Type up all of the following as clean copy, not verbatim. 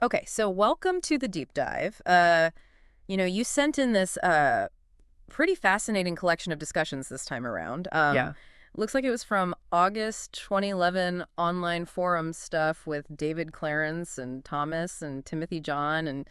Okay, so welcome to the deep dive. You sent in this pretty fascinating collection of discussions this time around. Yeah. Looks like it was from August 2011 online forum stuff with David Clarence and Thomas and Timothy John. And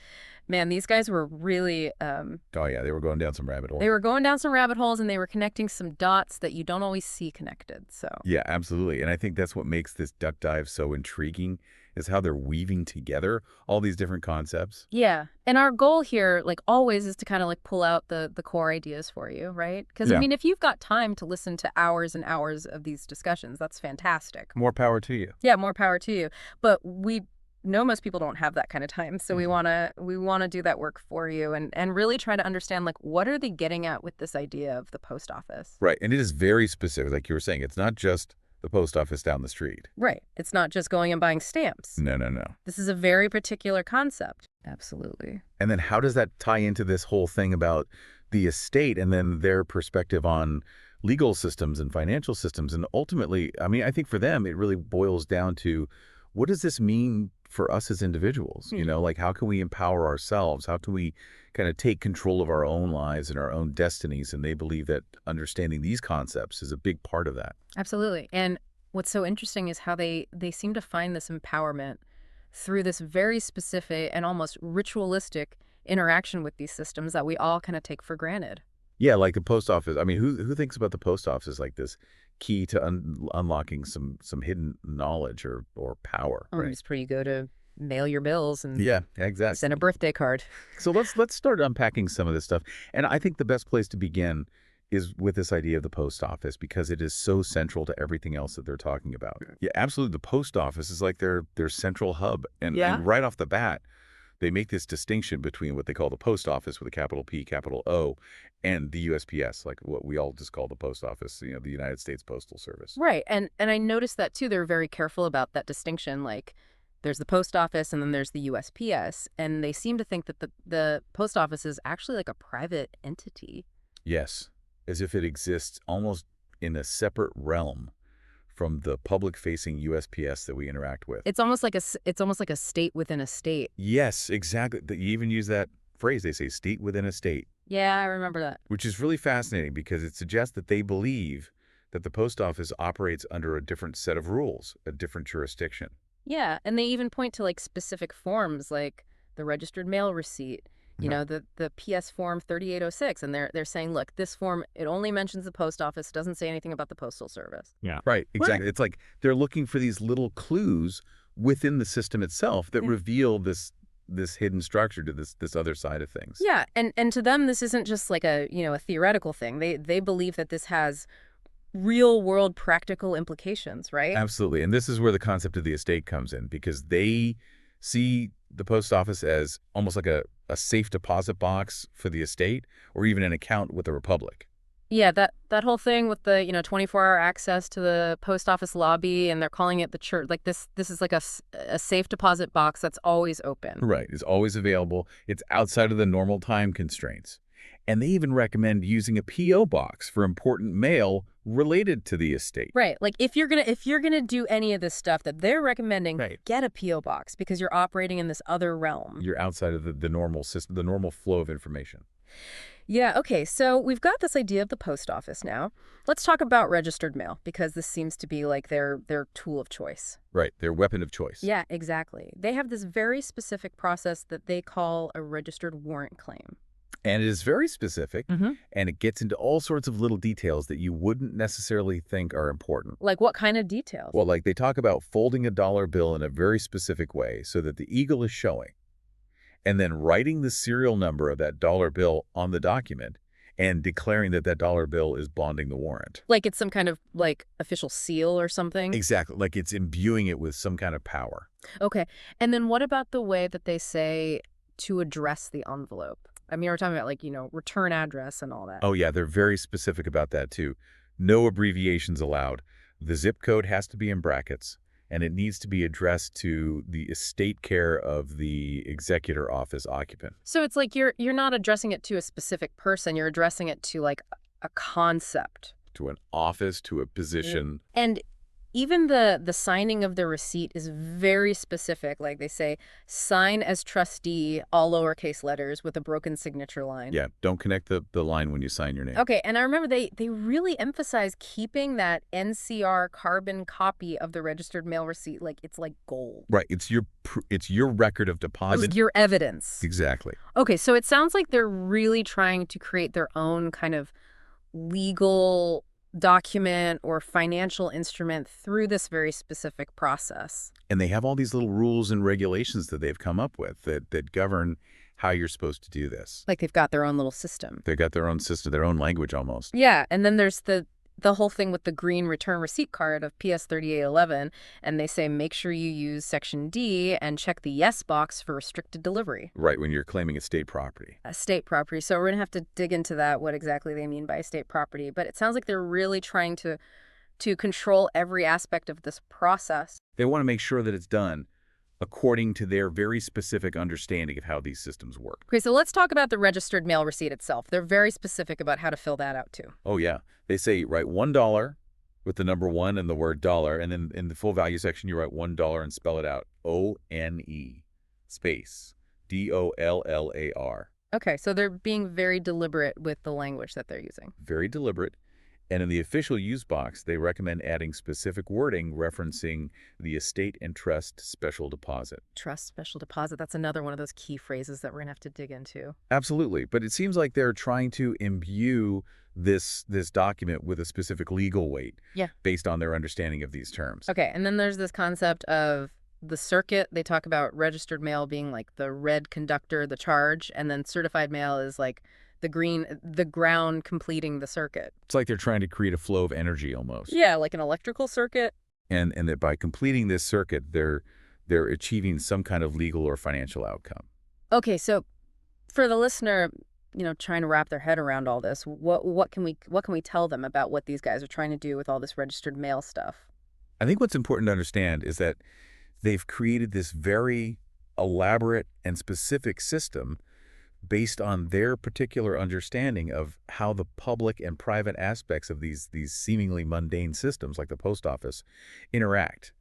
man, these guys were really, Oh, yeah, they were going down some rabbit they holes. were going down some rabbit holes and they were connecting some dots that you don't always see connected. So, Yeah, absolutely. And I think that's what makes this duck dive so intriguing is how they're weaving together all these different concepts. yeah. And our goal here, like always, is to kind of like pull out the core ideas for you, right? Because, I Yeah. mean, if you've got time to listen to hours and hours of these discussions, that's fantastic. More power to you. Yeah, more power to you. But we know most people don't have that kind of time. So we Mhm. want to we want to do that work for you and really try to understand like what are they getting at with this idea of the post office? Right. And it is very specific. Like you were saying, it's not just the post office down the street. Right. It's not just going and buying stamps. No, no, no. This is a very particular concept. Absolutely. And then how does that tie into this whole thing about the estate and then their perspective on legal systems and financial systems? And ultimately, I mean, I think for them, it really boils down to what does this mean for us as individuals? You know, like how can we empower ourselves? How can we kind of take control of our own lives and our own destinies? And they believe that understanding these concepts is a big part of that. Absolutely. And what's so interesting is how they seem to find this empowerment through this very specific and almost ritualistic interaction with these systems that we all kind of take for granted. Yeah, like the post office. I mean, who thinks about the post office like this key to unlocking some hidden knowledge or power, Oh, right? it's pretty good to mail your bills and Yeah, exactly. send a birthday card. So let's start unpacking some of this stuff. And I think the best place to begin is with this idea of the post office because it is so central to everything else that they're talking about. Yeah, absolutely. The post office is like their central hub. And right off the bat, they make this distinction between what they call the post office with a capital P, capital O, and the USPS, like what we all just call the post office, the United States Postal Service. Right. And I noticed that too. They're very careful about that distinction. Like there's the post office and then there's the USPS. And they seem to think that the post office is actually like a private entity. Yes, as if it exists almost in a separate realm from the public-facing USPS that we interact with. It's almost like it's almost like a state within a state. Yes, exactly. You even use that phrase. They say state within a state, Yeah, I remember that. which is really fascinating because it suggests that they believe that the post office operates under a different set of rules, a different jurisdiction. Yeah, and they even point to like specific forms like the registered mail receipt, Yeah. the PS form 3806 and they're saying, look, this form it only mentions the post office, doesn't say anything about the postal service. Yeah. Right, exactly. It's like they're looking for these little clues within the system itself that Yeah. reveal this hidden structure to this other side of things. Yeah, and to them this isn't just like a theoretical thing. They believe that this has real world practical implications, right? Absolutely. And this is where the concept of the estate comes in because they see the post office as almost like a safe deposit box for the estate or even an account with the Republic. Yeah, that whole thing with the 24-hour access to the post office lobby and they're calling it the church, like this is like a safe deposit box that's always open. Right. It's always available. It's outside of the normal time constraints. And they even recommend using a P.O. box for important mail related to the estate. Right. Like if you're gonna do any of this stuff that they're recommending, Right. get a PO box because you're operating in this other realm. You're outside of the normal system, the normal flow of information. Yeah, okay. So we've got this idea of the post office now. Let's talk about registered mail because this seems to be like their tool of choice. Right. Their weapon of choice. Yeah, exactly. They have this very specific process that they call a registered warrant claim. And it is very specific, Mm-hmm. and it gets into all sorts of little details that you wouldn't necessarily think are important. Like what kind of details? Well, like they talk about folding a dollar bill in a very specific way so that the eagle is showing, and then writing the serial number of that dollar bill on the document and declaring that that dollar bill is bonding the warrant. Like it's some kind of like official seal or something? Exactly, like it's imbuing it with some kind of power. Okay. And then what about the way that they say to address the envelope? I mean, we're talking about like, return address and all that. Oh yeah, they're very specific about that too. No abbreviations allowed. The zip code has to be in brackets, and it needs to be addressed to the estate care of the executor office occupant. So it's like you're not addressing it to a specific person, you're addressing it to like a concept. To an office, to a position. And Even the signing of the receipt is very specific. Like they say, sign as trustee, all lowercase letters with a broken signature line. Yeah, don't connect the line when you sign your name. Okay, and I remember they really emphasize keeping that NCR carbon copy of the registered mail receipt like it's like gold. Right, it's your record of deposit. Your evidence. Exactly. Okay, so it sounds like they're really trying to create their own kind of legal document or financial instrument through this very specific process. And they have all these little rules and regulations that they've come up with that govern how you're supposed to do this. Like they've got their own little system. They've got their own system, their own language almost. Yeah, and then there's the whole thing with the green return receipt card of PS 3811, and they say make sure you use Section D and check the yes box for restricted delivery. Right, when you're claiming estate property. Estate property. So we're going to have to dig into that, what exactly they mean by estate property. But it sounds like they're really trying to control every aspect of this process. They want to make sure that it's done according to their very specific understanding of how these systems work. Okay, so let's talk about the registered mail receipt itself. They're very specific about how to fill that out, too. Oh, yeah. They say write $1 with the number 1 and the word dollar, and then in the full value section, you write $1 and spell it out. O-N-E space D-O-L-L-A-R. Okay, so they're being very deliberate with the language that they're using. Very deliberate. And in the official use box, they recommend adding specific wording referencing the estate and trust special deposit. Trust special deposit, that's another one of those key phrases that we're going to have to dig into. Absolutely. But it seems like they're trying to imbue this document with a specific legal weight based on their understanding of these terms. Okay, and then there's this concept of the circuit. They talk about registered mail being like the red conductor, the charge, and then certified mail is like the green, the ground completing the circuit. It's like they're trying to create a flow of energy almost. Yeah, like an electrical circuit. And that by completing this circuit, they're achieving some kind of legal or financial outcome. Okay, so for the listener, trying to wrap their head around all this, what can we tell them about what these guys are trying to do with all this registered mail stuff? I think what's important to understand is that they've created this very elaborate and specific system based on their particular understanding of how the public and private aspects of these seemingly mundane systems like the post office interact.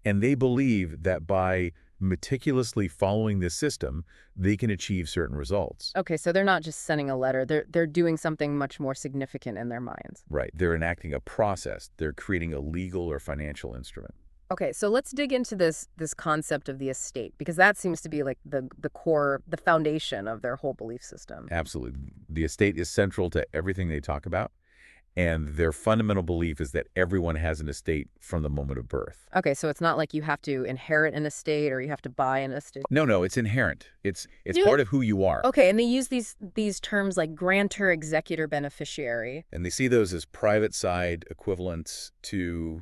And they believe that by meticulously following this system, they can achieve certain results. Okay, so they're not just sending a letter. They're doing something much more significant in their minds. Right. They're enacting a process. They're creating a legal or financial instrument. Okay, so let's dig into this concept of the estate, because that seems to be like the core, the foundation of their whole belief system. Absolutely. The estate is central to everything they talk about, and their fundamental belief is that everyone has an estate from the moment of birth. Okay, so it's not like you have to inherit an estate or you have to buy an estate. No, it's inherent. It's part of who you are. Okay, and they use these terms like grantor, executor, beneficiary. And they see those as private side equivalents to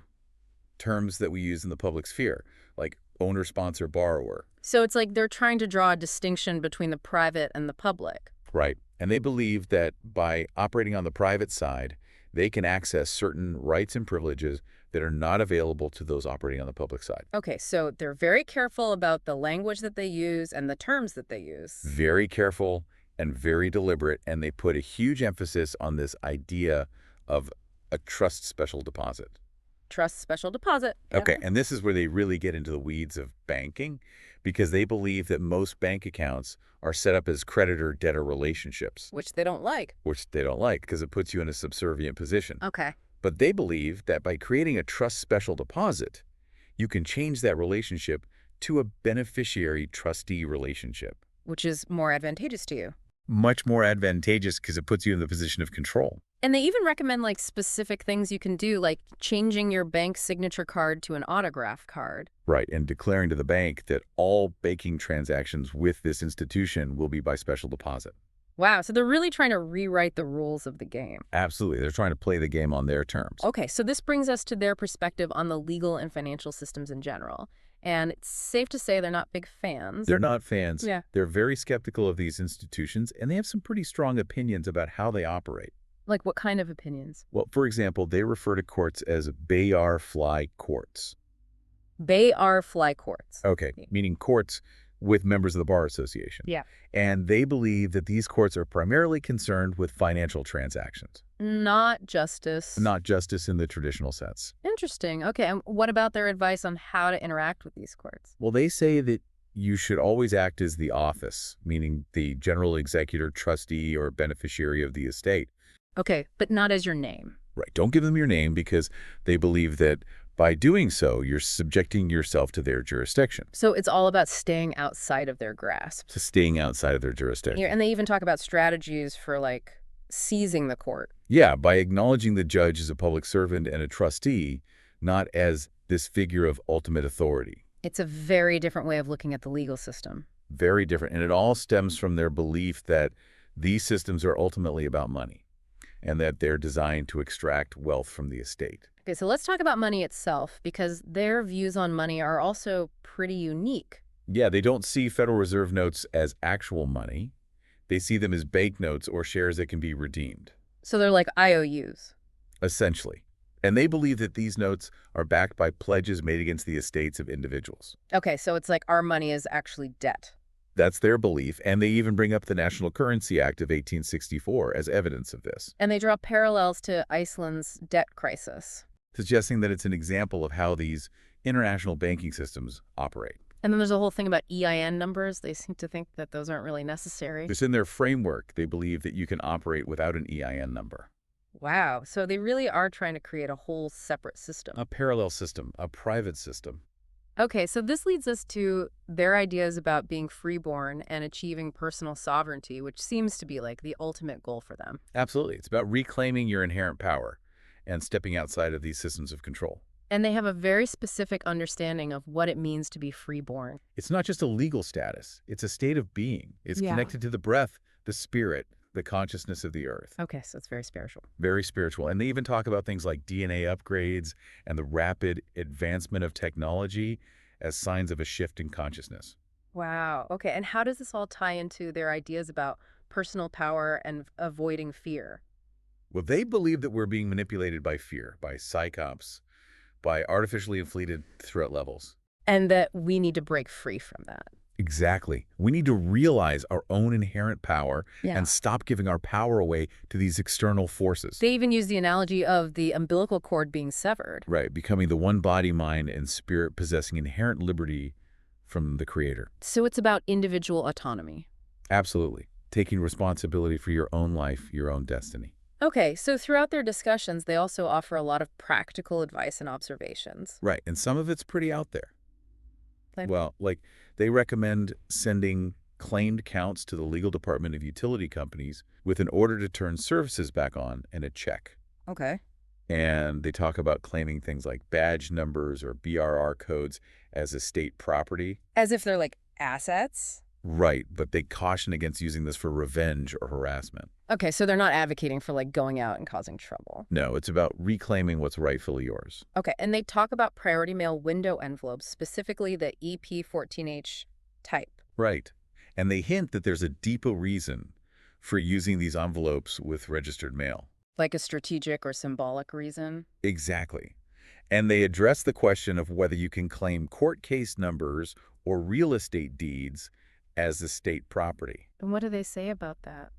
terms that we use in the public sphere, like owner, sponsor, borrower. So it's like they're trying to draw a distinction between the private and the public. Right. And they believe that by operating on the private side, they can access certain rights and privileges that are not available to those operating on the public side. Okay, so they're very careful about the language that they use and the terms that they use. Very careful and very deliberate, and they put a huge emphasis on this idea of a trust special deposit. Trust special deposit. Yep. Okay, and this is where they really get into the weeds of banking, because they believe that most bank accounts are set up as creditor-debtor relationships. Which they don't like. Which they don't like, because it puts you in a subservient position. Okay. But they believe that by creating a trust special deposit, you can change that relationship to a beneficiary-trustee relationship. Which is more advantageous to you. Much more advantageous because it puts you in the position of control. And they even recommend like specific things you can do, like changing your bank signature card to an autograph card. Right, and declaring to the bank that all banking transactions with this institution will be by special deposit. Wow, so they're really trying to rewrite the rules of the game. Absolutely. They're trying to play the game on their terms. Okay, so this brings us to their perspective on the legal and financial systems in general. And it's safe to say they're not big fans. They're not fans. Yeah. They're very skeptical of these institutions, and they have some pretty strong opinions about how they operate. Like what kind of opinions? Well, for example, they refer to courts as Bayar fly courts. Bayar fly courts. Okay, meaning courts with members of the Bar Association. Yeah. And they believe that these courts are primarily concerned with financial transactions, Not justice. not justice in the traditional sense. Interesting. Okay, and what about their advice on how to interact with these courts? Well, they say that you should always act as the office, meaning the general executor, trustee, or beneficiary of the estate. Okay, but not as your name. Right. Don't give them your name because they believe that by doing so, you're subjecting yourself to their jurisdiction, So it's all about staying outside of their grasp. to staying outside of their jurisdiction. Yeah, and they even talk about strategies for like seizing the court. Yeah, by acknowledging the judge as a public servant and a trustee, not as this figure of ultimate authority. It's a very different way of looking at the legal system. Very different. And it all stems from their belief that these systems are ultimately about money and that they're designed to extract wealth from the estate. Okay, so let's talk about money itself because their views on money are also pretty unique. Yeah, they don't see Federal Reserve notes as actual money. They see them as banknotes or shares that can be redeemed, So they're like IOUs. essentially. And they believe that these notes are backed by pledges made against the estates of individuals. Okay, so it's like our money is actually debt. That's their belief, and they even bring up the National Currency Act of 1864 as evidence of this, And they draw parallels to Iceland's debt crisis. suggesting that it's an example of how these international banking systems operate. And then there's a whole thing about EIN numbers. They seem to think that those aren't really necessary. Just in their framework, they believe that you can operate without an EIN number. Wow, so they really are trying to create a whole separate system. A parallel system, a private system. Okay, so this leads us to their ideas about being freeborn and achieving personal sovereignty, which seems to be like the ultimate goal for them. Absolutely. It's about reclaiming your inherent power and stepping outside of these systems of control. And they have a very specific understanding of what it means to be freeborn. It's not just a legal status. It's a state of being. It's Yeah. connected to the breath, the spirit, the consciousness of the earth. Okay, so it's very spiritual. Very spiritual. And they even talk about things like DNA upgrades and the rapid advancement of technology as signs of a shift in consciousness. Wow. Okay, and how does this all tie into their ideas about personal power and avoiding fear? Well, they believe that we're being manipulated by fear, by psychops, by artificially inflated threat levels. And that we need to break free from that. Exactly. We need to realize our own inherent power Yeah. and stop giving our power away to these external forces. They even use the analogy of the umbilical cord being severed. Right, becoming the one body, mind, and spirit possessing inherent liberty from the Creator. So it's about individual autonomy. Absolutely. Taking responsibility for your own life, your own destiny. Okay, so throughout their discussions, they also offer a lot of practical advice and observations. Right, and some of it's pretty out there. Like- Well, like they recommend sending claimed counts to the legal department of utility companies with an order to turn services back on and a check. Okay. And they talk about claiming things like badge numbers or BRR codes as estate property. As if they're like assets? Right, but they caution against using this for revenge or harassment. Okay, so they're not advocating for like going out and causing trouble. No, it's about reclaiming what's rightfully yours. Okay, and they talk about priority mail window envelopes, specifically the EP14H type. Right. And they hint that there's a deeper reason for using these envelopes with registered mail. Like a strategic or symbolic reason. Exactly. And they address the question of whether you can claim court case numbers or real estate deeds as estate property. And what do they say about that?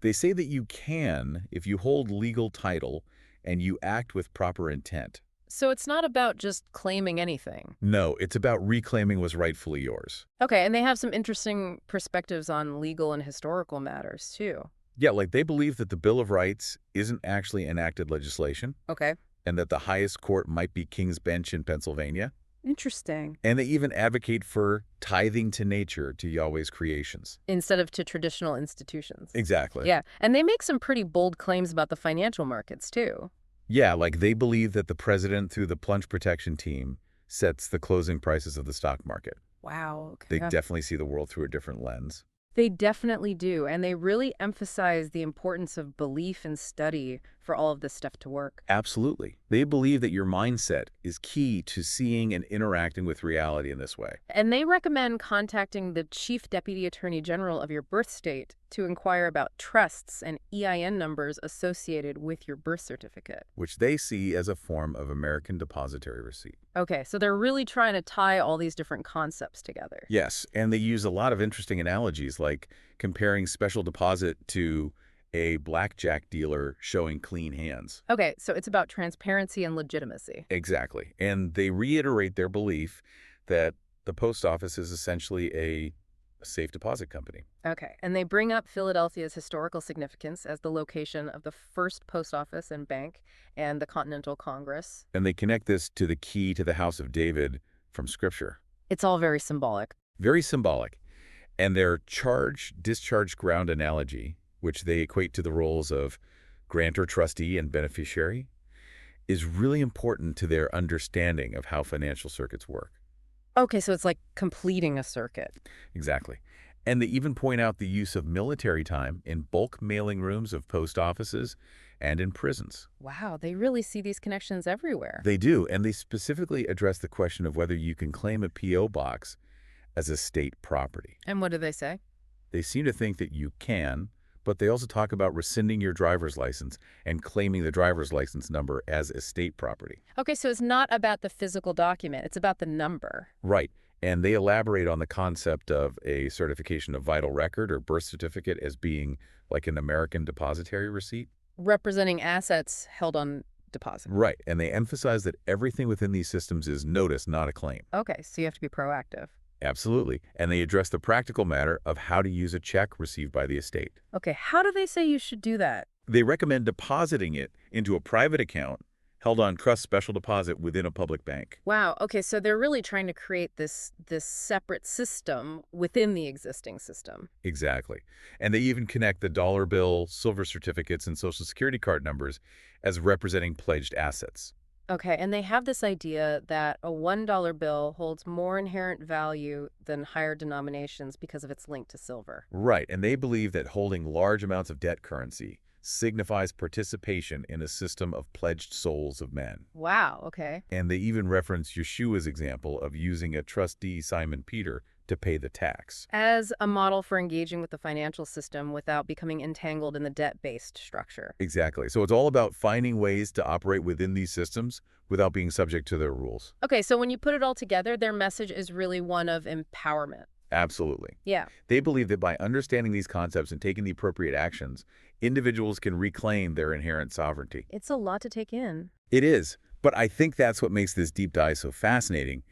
They say that you can if you hold legal title and you act with proper intent. So it's not about just claiming anything. No, it's about reclaiming what's rightfully yours. Okay, and they have some interesting perspectives on legal and historical matters, too. Yeah, like they believe that the Bill of Rights isn't actually enacted legislation Okay. and that the highest court might be King's Bench in Pennsylvania. Interesting. And they even advocate for tithing to nature, to Yahweh's creations. Instead of to traditional institutions. Exactly. Yeah, and they make some pretty bold claims about the financial markets, too. Yeah, like they believe that the president, through the plunge protection team, sets the closing prices of the stock market. Wow. Okay. They definitely see the world through a different lens. They definitely do, and they really emphasize the importance of belief and study for all of this stuff to work. Absolutely. They believe that your mindset is key to seeing and interacting with reality in this way. And they recommend contacting the Chief Deputy Attorney General of your birth state to inquire about trusts and EIN numbers associated with your birth certificate. Which they see as a form of American depository receipt. Okay, so they're really trying to tie all these different concepts together. Yes, and they use a lot of interesting analogies like comparing special deposit to a blackjack dealer showing clean hands. Okay, so it's about transparency and legitimacy. Exactly. And they reiterate their belief that the post office is essentially a safe deposit company. Okay, and they bring up Philadelphia's historical significance as the location of the first post office and bank and the Continental Congress. And they connect this to the key to the House of David from Scripture. It's all very symbolic. Very symbolic. And their charge-discharge ground analogy, which they equate to the roles of grantor, trustee, and beneficiary, is really important to their understanding of how financial circuits work. Okay, so it's like completing a circuit. Exactly. And they even point out the use of military time in bulk mailing rooms of post offices and in prisons. Wow, they really see these connections everywhere. They do, and they specifically address the question of whether you can claim a P.O. box as a state property. And what do they say? They seem to think that you can, but they also talk about rescinding your driver's license and claiming the driver's license number as estate property. Okay, so it's not about the physical document, it's about the number. Right. And they elaborate on the concept of a certification of vital record or birth certificate as being like an American depository receipt. Representing assets held on deposit. Right. And they emphasize that everything within these systems is notice, not a claim. Okay, so you have to be proactive. Absolutely. And they address the practical matter of how to use a check received by the estate. Okay, how do they say you should do that? They recommend depositing it into a private account held on trust special deposit within a public bank. Wow, okay, so they're really trying to create this separate system within the existing system. Exactly. And they even connect the dollar bill, silver certificates, and Social Security card numbers as representing pledged assets. Okay, and they have this idea that a $1 bill holds more inherent value than higher denominations because of its link to silver. Right, and they believe that holding large amounts of debt currency signifies participation in a system of pledged souls of men. Wow, okay. And they even reference Yeshua's example of using a trustee, Simon Peter, to pay the tax. As a model for engaging with the financial system without becoming entangled in the debt-based structure. Exactly. So it's all about finding ways to operate within these systems without being subject to their rules. Okay, so when you put it all together, their message is really one of empowerment. Absolutely. Yeah. They believe that by understanding these concepts and taking the appropriate actions, individuals can reclaim their inherent sovereignty. It's a lot to take in. It is, but I think that's what makes this deep dive so fascinating.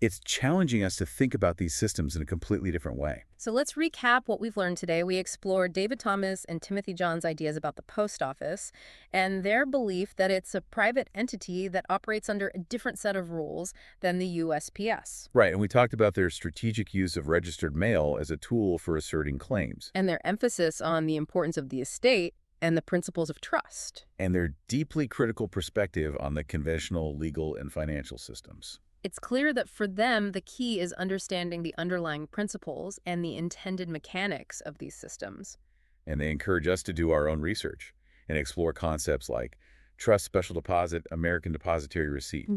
It's challenging us to think about these systems in a completely different way. So let's recap what we've learned today. We explored David Thomas and Timothy John's ideas about the post office and their belief that it's a private entity that operates under a different set of rules than the USPS. Right, and we talked about their strategic use of registered mail as a tool for asserting claims. And their emphasis on the importance of the estate and the principles of trust. And their deeply critical perspective on the conventional legal and financial systems. It's clear that for them, the key is understanding the underlying principles and the intended mechanics of these systems. And they encourage us to do our own research and explore concepts like trust special deposit, American depository receipt,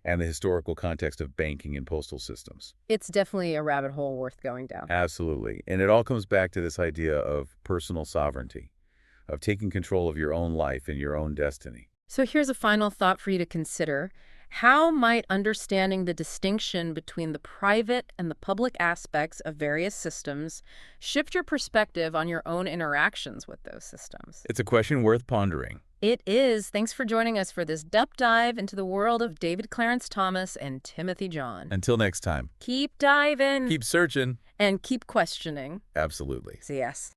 and the historical context of banking and postal systems. It's definitely a rabbit hole worth going down. Absolutely. And it all comes back to this idea of personal sovereignty, of taking control of your own life and your own destiny. So here's a final thought for you to consider. How might understanding the distinction between the private and the public aspects of various systems shift your perspective on your own interactions with those systems? It's a question worth pondering. It is. Thanks for joining us for this deep dive into the world of David Clarence Thomas and Timothy John. Until next time. Keep diving. Keep searching. And keep questioning. Absolutely. So yes.